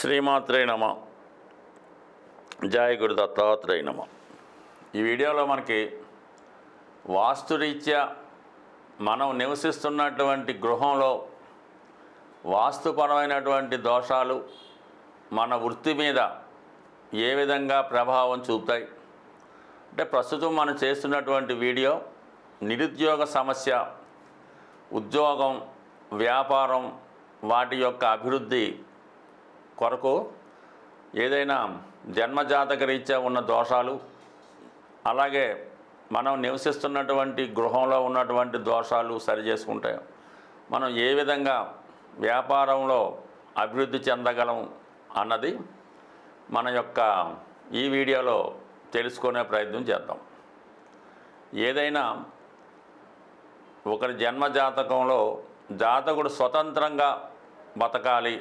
శ్రీమాత్రే నమ. జయ గురు దత్తాత్రేయ నమ. ఈ వీడియోలో మనకి వాస్తురీత్యా మనం నివసిస్తున్నటువంటి గృహంలో వాస్తుపరమైనటువంటి దోషాలు మన వృత్తి మీద ఏ విధంగా ప్రభావం చూపుతాయి అంటే, ప్రస్తుతం మనం చేస్తున్నటువంటి వీడియో నిరుద్యోగ సమస్య, ఉద్యోగం, వ్యాపారం వాటి యొక్క అభివృద్ధి కొరకు ఏదైనా జన్మజాతక రీత్యా ఉన్న దోషాలు, అలాగే మనం నివసిస్తున్నటువంటి గృహంలో ఉన్నటువంటి దోషాలు సరి చేసుకుంటే మనం ఏ విధంగా వ్యాపారంలో అభివృద్ధి చెందగలం అన్నది మన యొక్క ఈ వీడియోలో తెలుసుకునే ప్రయత్నం చేద్దాం. ఏదైనా ఒకరి జన్మజాతకంలో జాతకుడు స్వతంత్రంగా బతకాలి,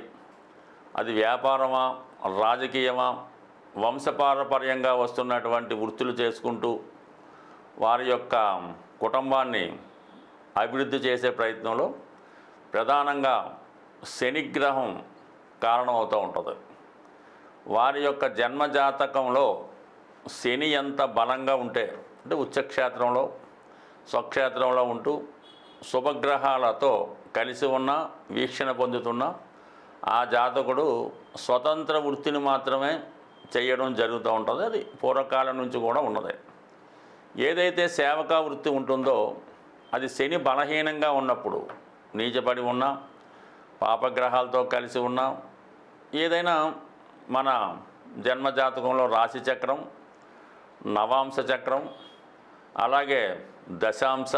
అది వ్యాపారమా, రాజకీయమా, వంశపారపర్యంగా వస్తున్నటువంటి వృత్తులు చేసుకుంటూ వారి యొక్క కుటుంబాన్ని అభివృద్ధి చేసే ప్రయత్నంలో ప్రధానంగా శనిగ్రహం కారణమవుతూ ఉంటుంది. వారి యొక్క జన్మజాతకంలో శని ఎంత బలంగా ఉంటే, అంటే ఉచ్చక్షేత్రంలో, స్వక్షేత్రంలో ఉంటూ శుభగ్రహాలతో కలిసి ఉన్న, వీక్షణ పొందుతున్న ఆ జాతకుడు స్వతంత్ర వృత్తిని మాత్రమే చేయడం జరుగుతూ ఉంటుంది. అది పూర్వకాలం నుంచి కూడా ఉన్నది. ఏదైతే సేవకా వృత్తి ఉంటుందో అది శని బలహీనంగా ఉన్నప్పుడు, నీచపడి ఉన్నా, పాపగ్రహాలతో కలిసి ఉన్నా, ఏదైనా మన జన్మజాతకంలో రాశి చక్రం, నవాంశ చక్రం, అలాగే దశాంశ,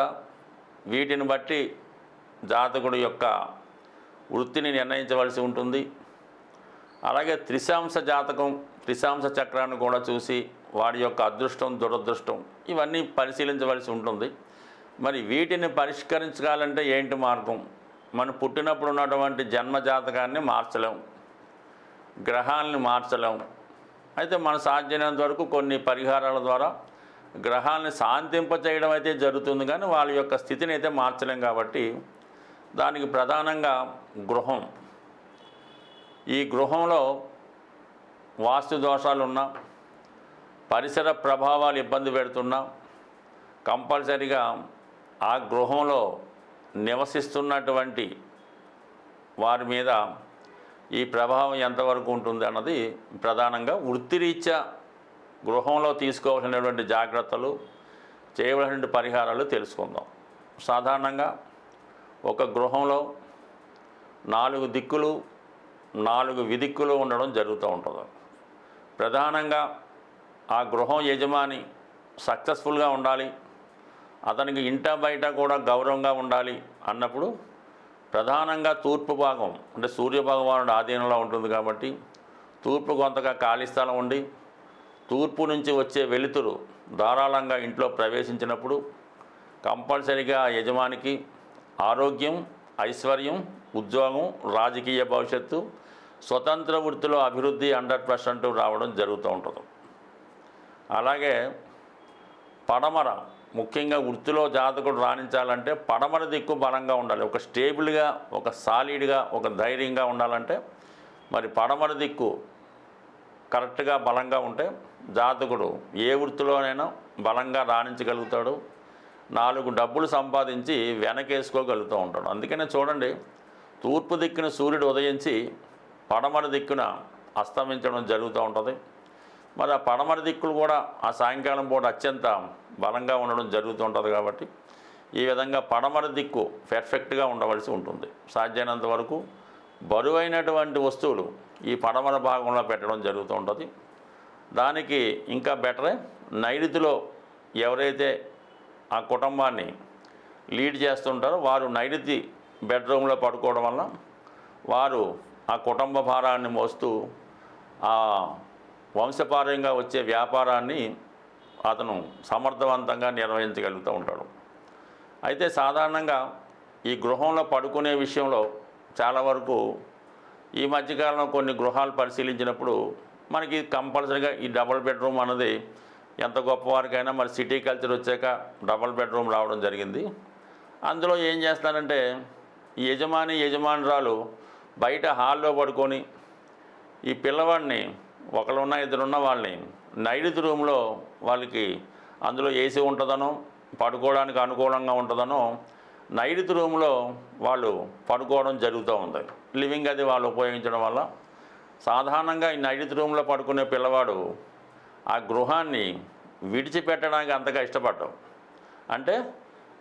వీటిని బట్టి జాతకుడి యొక్క వృత్తిని నిర్ణయించవలసి ఉంటుంది. అలాగే త్రిశాంశ జాతకం, త్రిశాంశ చక్రాన్ని కూడా చూసి వాడి యొక్క అదృష్టం, దురదృష్టం ఇవన్నీ పరిశీలించవలసి ఉంటుంది. మరి వీటిని పరిష్కరించాలంటే ఏంటి మార్గం? మనం పుట్టినప్పుడు ఉన్నటువంటి జన్మజాతకాన్ని మార్చలేం, గ్రహాలని మార్చలేం. అయితే మన సాధ్యమైనంత వరకు కొన్ని పరిహారాల ద్వారా గ్రహాలని శాంతింపచేయడం అయితే జరుగుతుంది, కానీ వాళ్ళ యొక్క స్థితిని అయితే మార్చలేం. కాబట్టి దానికి ప్రధానంగా గృహం. ఈ గృహంలో వాస్తు దోషాలు ఉన్నా, పరిసర ప్రభావాలు ఇబ్బంది పెడుతున్నా, కంపల్సరిగా ఆ గృహంలో నివసిస్తున్నటువంటి వారి మీద ఈ ప్రభావం ఎంతవరకు ఉంటుంది అన్నది ప్రధానంగా వృత్తిరీత్యా గృహంలో తీసుకోవాల్సినటువంటి జాగ్రత్తలు, చేయవలసిన పరిహారాలు తెలుసుకుందాం. సాధారణంగా ఒక గృహంలో 4 దిక్కులు, 4 విదిక్కులు ఉండడం జరుగుతూ ఉంటుంది. ప్రధానంగా ఆ గృహం యజమాని సక్సెస్ఫుల్గా ఉండాలి, అతనికి ఇంట బయట కూడా గౌరవంగా ఉండాలి అన్నప్పుడు ప్రధానంగా తూర్పు భాగం, అంటే సూర్యభగవానుడు ఆధీనంలో ఉంటుంది కాబట్టి తూర్పు కొంతగా ఖాళీ స్థలం ఉండి, తూర్పు నుంచి వచ్చే వెలుతురు ధారాళంగా ఇంట్లో ప్రవేశించినప్పుడు కంపల్సరిగా యజమానికి ఆరోగ్యం, ఐశ్వర్యం, ఉద్యోగం, రాజకీయ భవిష్యత్తు, స్వతంత్ర వృత్తిలో అభివృద్ధి 100% రావడం జరుగుతూ ఉంటుంది. అలాగే పడమర, ముఖ్యంగా వృత్తిలో జాతకుడు రాణించాలంటే పడమర దిక్కు బలంగా ఉండాలి. ఒక స్టేబుల్గా, ఒక సాలిడ్గా, ఒక ధైర్యంగా ఉండాలంటే మరి పడమర దిక్కు కరెక్ట్గా బలంగా ఉంటే జాతకుడు ఏ వృత్తిలోనైనా బలంగా రాణించగలుగుతాడు, 4 డబ్బులు సంపాదించి వెనకేసుకోగలుగుతూ ఉంటాడు. అందుకనే చూడండి, తూర్పు దిక్కున సూర్యుడు ఉదయించి పడమర దిక్కున అస్తమించడం జరుగుతూ ఉంటుంది. మరి ఆ పడమర దిక్కులు కూడా ఆ సాయంకాలం పూట అత్యంత బలంగా ఉండడం జరుగుతూ ఉంటుంది. కాబట్టి ఈ విధంగా పడమర దిక్కు పర్ఫెక్ట్గా ఉండవలసి ఉంటుంది. సాధ్యమైనంత వరకు బరువైనటువంటి వస్తువులు ఈ పడమర భాగంలో పెట్టడం జరుగుతూ ఉంటుంది. దానికి ఇంకా బెటరే, నైరుతిలో ఎవరైతే ఆ కుటుంబాన్ని లీడ్ చేస్తుంటారో వారు నైరుతి బెడ్రూమ్లో పడుకోవడం వల్ల వారు ఆ కుటుంబ భారాన్ని మోస్తూ ఆ వంశపారంగా వచ్చే వ్యాపారాన్ని అతను సమర్థవంతంగా నిర్వహించగలుగుతూ ఉంటాడు. అయితే సాధారణంగా ఈ గృహంలో పడుకునే విషయంలో చాలా వరకు ఈ మధ్యకాలంలో కొన్ని గృహాలు పరిశీలించినప్పుడు మనకి కంపల్సరీగా ఈ డబుల్ బెడ్రూమ్ అన్నది ఎంత గొప్పవారికైనా మరి సిటీ కల్చర్ వచ్చాక డబుల్ బెడ్రూమ్ రావడం జరిగింది. అందులో ఏం చేస్తారంటే ఈ యజమానురాలు బయట హాల్లో పడుకొని ఈ పిల్లవాడిని ఒకరున్న ఇద్దరున్న వాళ్ళని నైరుతి రూమ్లో వాళ్ళకి అందులో ఏసీ ఉంటుందనో పడుకోవడానికి అనుకూలంగా ఉంటుందనో నైరుతి రూమ్లో వాళ్ళు పడుకోవడం జరుగుతూ ఉంది. లివింగ్ అది వాళ్ళు ఉపయోగించడం వల్ల సాధారణంగా ఈ నైరుతి రూమ్లో పడుకునే పిల్లవాడు ఆ గృహాన్ని విడిచిపెట్టడానికి అంతగా ఇష్టపడ్డాం. అంటే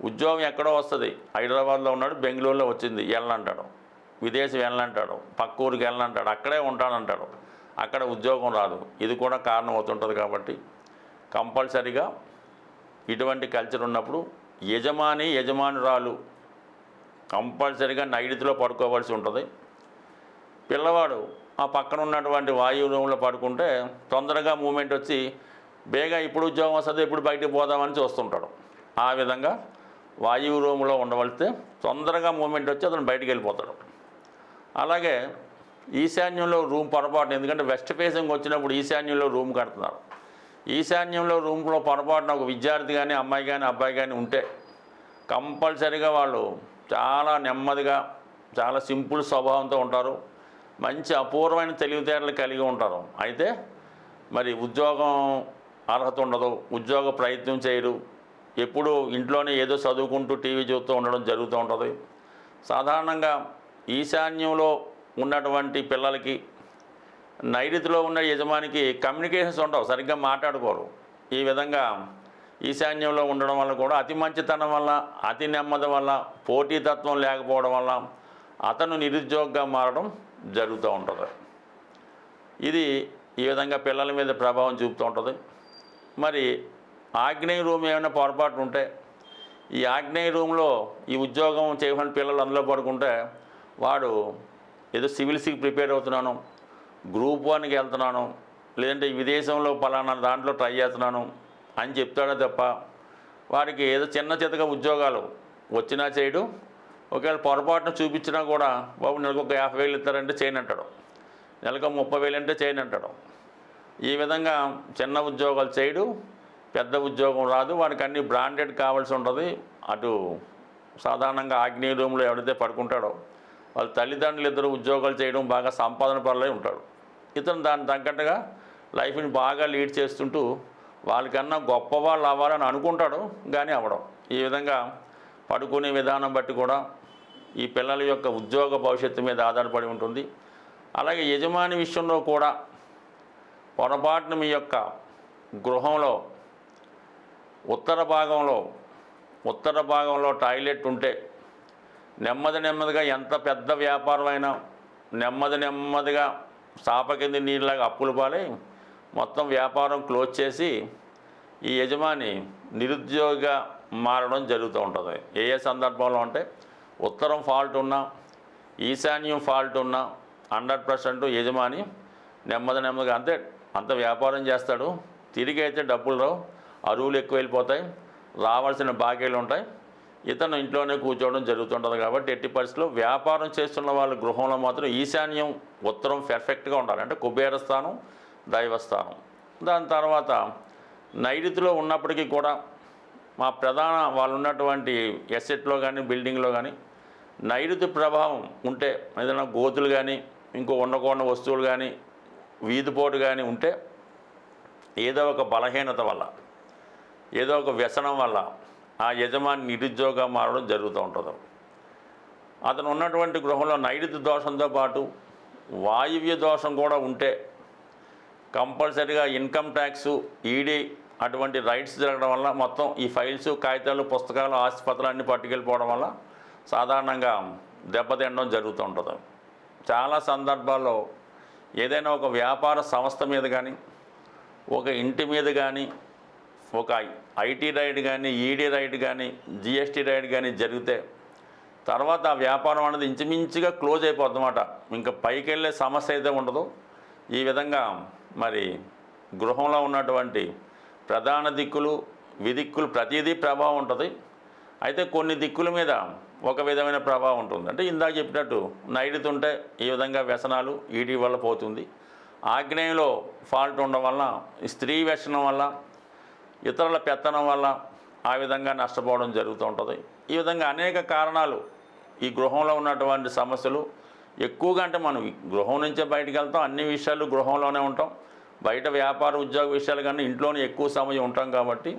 ఉద్యోగం ఎక్కడో వస్తుంది, హైదరాబాద్లో ఉన్నాడు, బెంగళూరులో వచ్చింది వెళ్ళనంటాడు, విదేశం వెళ్ళనంటాడు, పక్క ఊరికి వెళ్ళనంటాడు, అక్కడే ఉంటానంటాడు, అక్కడ ఉద్యోగం రాదు. ఇది కూడా కారణం అవుతుంటుంది. కాబట్టి కంపల్సరీగా ఇటువంటి కల్చర్ ఉన్నప్పుడు యజమానురాలు కంపల్సరీగా నైరుతిలో పడుకోవాల్సి ఉంటుంది. పిల్లవాడు ఆ పక్కన ఉన్నటువంటి వాయువు రూమ్లో పడుకుంటే తొందరగా మూమెంట్ వచ్చి బేగా ఇప్పుడు ఉద్యోగం వస్తుంది, ఇప్పుడు బయటికి పోదామని చూస్తుంటాడు. ఆ విధంగా వాయువు రూమ్లో ఉండవలిస్తే తొందరగా మూమెంట్ వచ్చి అతను బయటికి వెళ్ళిపోతాడు. అలాగే ఈశాన్యంలో రూమ్ పొరపాటున, ఎందుకంటే వెస్ట్ ఫేసింగ్ వచ్చినప్పుడు ఈశాన్యంలో రూమ్ కడుతున్నారు. ఈశాన్యంలో రూమ్లో పొరపాటున ఒక విద్యార్థి కానీ అమ్మాయి కానీ అబ్బాయి కానీ ఉంటే కంపల్సరీగా వాళ్ళు చాలా నెమ్మదిగా చాలా సింపుల్ స్వభావంతో ఉంటారు. మంచి అపూర్వమైన తెలివితేటలు కలిగి ఉంటారు. అయితే మరి ఉద్యోగం అర్హత ఉండదు, ఉద్యోగ ప్రయత్నం చేయరు, ఎప్పుడు ఇంట్లోనే ఏదో చదువుకుంటూ టీవీ చూస్తూ ఉండడం జరుగుతూ ఉంటుంది. సాధారణంగా ఈశాన్యంలో ఉన్నటువంటి పిల్లలకి నైరుతిలో ఉన్న యజమానికి కమ్యూనికేషన్స్ ఉండవు, సరిగ్గా మాట్లాడుకోరు. ఈ విధంగా ఈశాన్యంలో ఉండడం వల్ల కూడా అతి మంచితనం వల్ల, అతి నెమ్మది వల్ల, పోటీతత్వం లేకపోవడం వల్ల అతను నిరుద్యోగిగా మారడం జరుగుతూ ఉంటుంది. ఇది ఈ విధంగా పిల్లల మీద ప్రభావం చూపుతూ ఉంటుంది. మరి ఆగ్నేయ రూమ్ ఏమైనా పొరపాటు ఉంటే ఈ ఆగ్నేయ రూమ్లో ఈ ఉద్యోగం చేయని పిల్లలు అందులో పడుకుంటే వాడు ఏదో సివిల్స్కి ప్రిపేర్ అవుతున్నాను, గ్రూప్ 1కి వెళ్తున్నాను, లేదంటే విదేశంలో పలానా దాంట్లో ట్రై చేస్తున్నాను అని చెప్తాడే తప్ప వారికి ఏదో చిన్న చితక ఉద్యోగాలు వచ్చినా చేయడు. ఒకవేళ పొరపాటున చూపించినా కూడా బాబు నెలకు ఒక 50,000 ఇస్తారంటే చేయనంటాడు, నెలకు 30,000 అంటే చేయనంటాడు. ఈ విధంగా చిన్న ఉద్యోగాలు చేయడు, పెద్ద ఉద్యోగం రాదు, వాడికి అన్ని బ్రాండెడ్ కావాల్సి ఉంటుంది. అటు సాధారణంగా ఆగ్నేయ రూమ్లో ఎవరైతే పడుకుంటాడో వాళ్ళ తల్లిదండ్రులు ఇద్దరు ఉద్యోగాలు చేయడం బాగా సంపాదన పరులై ఉంటాడు. ఇతను దానికి తగ్గట్టుగా లైఫ్ని బాగా లీడ్ చేస్తుంటూ వాళ్ళకన్నా గొప్పవాళ్ళు అవ్వాలని అనుకుంటాడు, కానీ అవ్వడం. ఈ విధంగా పడుకునే విధానం బట్టి కూడా ఈ పిల్లల యొక్క ఉద్యోగ భవిష్యత్తు మీద ఆధారపడి ఉంటుంది. అలాగే యజమాని విషయంలో కూడా పొరపాటున మీ యొక్క గృహంలో ఉత్తర భాగంలో టాయిలెట్ ఉంటే నెమ్మదిగా ఎంత పెద్ద వ్యాపారం అయినా నెమ్మదిగా చాప కింద నీళ్ళలాగా అప్పులు పాలై మొత్తం వ్యాపారం క్లోజ్ చేసి ఈ యజమాని నిరుద్యోగిగా మారడం జరుగుతూ ఉంటుంది. ఏ సందర్భంలో అంటే ఉత్తరం ఫాల్ట్ ఉన్నా, ఈశాన్యం ఫాల్ట్ ఉన్నా 100% యజమాని నెమ్మదిగా అంత వ్యాపారం చేస్తాడు. తిరిగి అయితే డబ్బులు రావు, అరువులు ఎక్కువ వెళ్ళిపోతాయి, రావాల్సిన బాకీలు ఉంటాయి, ఇతను ఇంట్లోనే కూర్చోవడం జరుగుతుంటుంది. కాబట్టి ఎట్టి పరిస్థితుల్లో వ్యాపారం చేస్తున్న వాళ్ళ గృహంలో మాత్రం ఈశాన్యం ఉత్తరం పర్ఫెక్ట్గా ఉండాలి. అంటే కుబేరస్థానం, దైవస్థానం. దాని తర్వాత నైరుతిలో ఉన్నప్పటికీ కూడా మా ప్రధాన వాళ్ళు ఉన్నటువంటి ఎసెట్లో కానీ బిల్డింగ్లో కానీ నైరుతి ప్రభావం ఉంటే, ఏదైనా గోతులు కానీ ఇంకో ఉండకూడని వస్తువులు కానీ వీధిపోటు కానీ ఉంటే ఏదో ఒక బలహీనత వల్ల, ఏదో ఒక వ్యసనం వల్ల ఆ యజమాని నిరుద్యోగంగా మారడం జరుగుతూ ఉంటుంది. అతను ఉన్నటువంటి గృహంలో నైరుతి దోషంతో పాటు వాయువ్య దోషం కూడా ఉంటే కంపల్సరీగా ఇన్కమ్ ట్యాక్సు, ఈడీ అటువంటి రైట్స్ జరగడం వల్ల మొత్తం ఈ ఫైల్స్, కాగితాలు, పుస్తకాలు, ఆస్తిపత్రాలు అన్నీ పట్టుకెళ్ళిపోవడం వల్ల సాధారణంగా దెబ్బతినడం జరుగుతూ ఉంటుంది. చాలా సందర్భాల్లో ఏదైనా ఒక వ్యాపార సంస్థ మీద కానీ, ఒక ఇంటి మీద కానీ, ఒక ఐటీ రైడ్ కానీ, ఈడీ రైడ్ కానీ, జిఎస్టీ రైడ్ కానీ జరిగితే తర్వాత ఆ వ్యాపారం అనేది ఇంచుమించుగా క్లోజ్ అయిపోద్దన్నమాట. ఇంకా పైకి వెళ్ళే సమస్య అయితే ఉండదు. ఈ విధంగా మరి గృహంలో ఉన్నటువంటి ప్రధాన దిక్కులు, విదిక్కులు ప్రతిదీ ప్రభావం ఉంటుంది. అయితే కొన్ని దిక్కుల మీద ఒక విధమైన ప్రభావం ఉంటుంది. అంటే ఇందాక చెప్పినట్టు నైరుతి ఉంటే ఈ విధంగా వ్యసనాలు, ఈడీ వల్ల పోతుంది. ఆగ్నేయంలో ఫాల్ట్ ఉండడం వల్ల, స్త్రీ వ్యసనం వల్ల, ఇతరుల పెత్తనం వల్ల ఆ విధంగా నష్టపోవడం జరుగుతూ ఉంటుంది. ఈ విధంగా అనేక కారణాలు ఈ గృహంలో ఉన్నటువంటి సమస్యలు ఎక్కువగా అంటే మనం గృహం నుంచే బయటకు వెళ్తాం, అన్ని విషయాలు గృహంలోనే ఉంటాం, బయట వ్యాపార ఉద్యోగ విషయాలు కానీ ఇంట్లోనే ఎక్కువ సమయం ఉంటాం కాబట్టి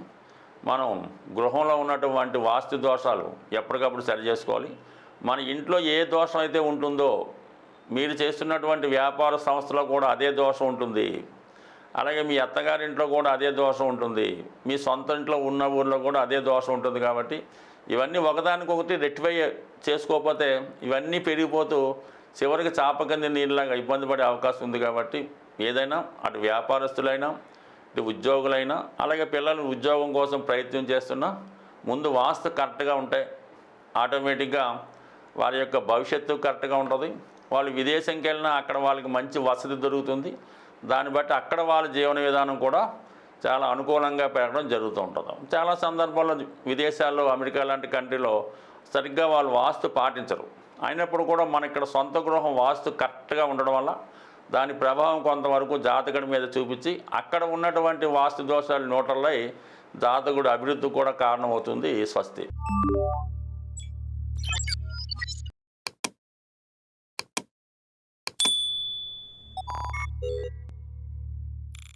మనం గృహంలో ఉన్నటువంటి వాస్తు దోషాలు ఎప్పటికప్పుడు సరి చేసుకోవాలి. మన ఇంట్లో ఏ దోషం అయితే ఉంటుందో మీరు చేస్తున్నటువంటి వ్యాపార సంస్థలో కూడా అదే దోషం ఉంటుంది, అలాగే మీ అత్తగారింట్లో కూడా అదే దోషం ఉంటుంది, మీ సొంత ఇంట్లో ఉన్న ఊళ్ళో కూడా అదే దోషం ఉంటుంది. కాబట్టి ఇవన్నీ ఒకదానికొకటి రెక్టిఫై చేసుకోకపోతే ఇవన్నీ పెరిగిపోతూ చివరికి చాపకింద నీళ్ళలాగా ఇబ్బంది పడే అవకాశం ఉంది. కాబట్టి ఏదైనా అటు వ్యాపారస్తులైనా ఇటు ఉద్యోగులైనా అలాగే పిల్లలు ఉద్యోగం కోసం ప్రయత్నం చేస్తున్నా ముందు వాస్తు కరెక్ట్గా ఉంటే ఆటోమేటిక్గా వారి యొక్క భవిష్యత్తు కరెక్ట్గా ఉంటుంది. వాళ్ళు విదేశంకి వెళ్ళినా అక్కడ వాళ్ళకి మంచి వసతి దొరుకుతుంది, దాన్ని బట్టి అక్కడ వాళ్ళ జీవన విధానం కూడా చాలా అనుకూలంగా పెరగడం జరుగుతూ ఉంటుంది. చాలా సందర్భాల్లో విదేశాల్లో అమెరికా లాంటి కంట్రీలో సరిగ్గా వాళ్ళు వాస్తు పాటించరు, అయినప్పుడు కూడా మన ఇక్కడ సొంత గృహం వాస్తు కరెక్ట్గా ఉండడం వల్ల దాని ప్రభావం కొంతవరకు జాతకుడి మీద చూపించి అక్కడ ఉన్నటువంటి వాస్తు దోషాలు నోటల్లై జాతకుడు అభివృద్ధి కూడా కారణమవుతుంది. స్వస్తి.